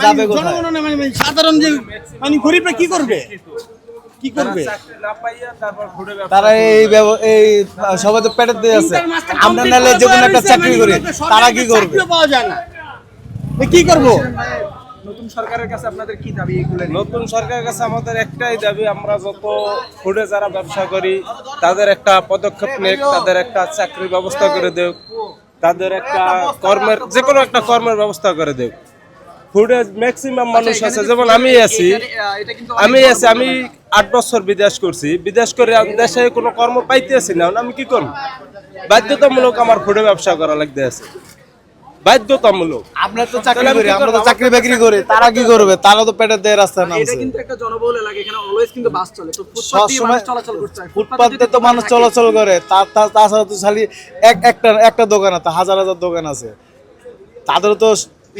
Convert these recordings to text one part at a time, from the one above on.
যাবে কোথায়? সাধারণ যে মানে গরিবরা কি করবে? কি করবে তারা এই সবাই তো পেটের দিয়ে আছে। আমরা নাহলে যে কোনো একটা চাকরি করি, তারা কি করবে? পাওয়া যায় না, কি করবো? নতুন সরকারের কাছে আপনাদের কি দাবি এগুলো? নতুন সরকারের কাছে আমাদের একটাই দাবি, আমরা যত ফুডে যারা ব্যবসা করি তাদের একটা পদক্ষেপ নেক, তাদের একটা চাকরির ব্যবস্থা করে দেব, তাদের একটা কর্মের যে কোনো একটা কর্মের ব্যবস্থা করে দেব। ফুডে ম্যাক্সিমাম মানুষ আছে, যেমন আমি আছি, আমি 8 বছর বিদেশ করছি, বিদেশ করে দেশে কোনো কর্ম পাইতেছি না, আমি কি করব? বাধ্যতামূলক আমার ফুডে ব্যবসা করা লাগতে আছে, বাধ্যতামূলক। আমরা তো চাকরি করি, আমরা তো চাকরি বাকরি করি, তারা কি করবে? তারা তো পেটের দিয়ে রাস্তায় এটা নামছে। কিন্তু একটা জনবহুল এলাকা, এখানে অলওয়েজ কিন্তু বাস চলে, তো ফুটপাত দিয়ে মানুষ চলাচল করতে হয়। ফুটপাতে তো মানুষ চলাচল করে, তাছাড়া তো খালি একটা দোকান আছে, হাজার হাজার দোকান আছে, তাদেরও তো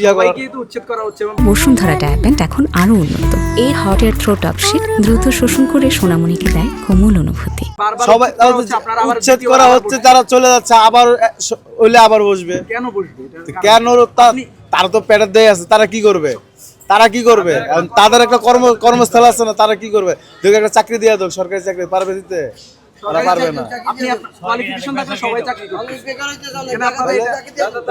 ইয়া করা। সবাইকে তো উচ্ছেদ করা হচ্ছে। বসুন্ধরা ডায়াপেন্ট এখন আরো উন্নত। এই hot air through top sheet দ্রুত শোষণ করে সোনামণিকে দেয় কোমল অনুভূতি। সবাই উচ্ছেদ করা হচ্ছে, তারা চলে যাচ্ছে, আবার হইলে আবার বসবে। কেন বসবে? কেন? তারা তো পেটের দিয়ে আছে, তারা কি করবে? তারা কি করবে? তাদের একটা কর্মস্থল আছে না, তারা কি করবে? একটা চাকরি দিয়ে দাও, সরকারি চাকরি পারবে দিতে? ওরা পারবে না। আপনি কোয়ালিফিকেশন থাকলে সবাই চাকরি করবে।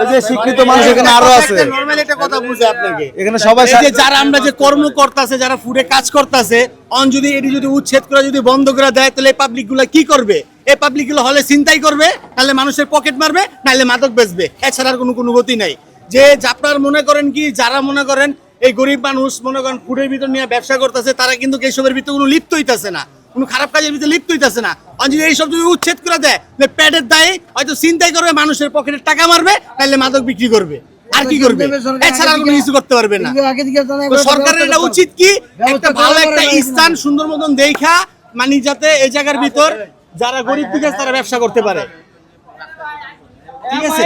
এই যে শিক্ষিত মানুষ এখানে আরো আছে। নরমালি একটা কথা বুঝে আপনাকে, এখানে সবাই এই যে যারা আমরা যে কর্ম করতেছে, যারা ফুডে কাজ করতেছে, অন যদি এটি যদি উচ্ছেদ করে যদি বন্ধ করে দেয়, তাহলে এই পাবলিক গুলা কি করবে? এই পাবলিক গুলো হলে চিন্তাই করবে, তাহলে মানুষের পকেট মারবে, নাহলে মাদক বেচবে, এছাড়া আর কোনো গতি নাই। যে আপনার মনে করেন কি, যারা মনে করেন এই গরিব মানুষ মনে করেন ফুডের ভিতর নিয়ে ব্যবসা করতেছে, তারা কিন্তু এইসবের ভিতরে কোনো লিপ্ত হইতেছে না, কোনো খারাপ কাজের ভিতরে লিপ্ত হইতেছে না। যদি এইসব যদি উচ্ছেদ করে দেয়, পেটের দায়ে হয়তো চিন্তাই করবে, মানুষের পকেটে টাকা মারবে, নাহলে মাদক বিক্রি করবে, আর কি করবে? এছাড়া আর কোনো কিছু করতে পারবে না। তো সরকারের এটা উচিত কি, একটা ভালো একটা স্থান সুন্দর মতন দেখা, মানে যাতে এই জায়গার ভিতর যারা গরিব দিকে তারা ব্যবসা করতে পারে। ঠিক আছে?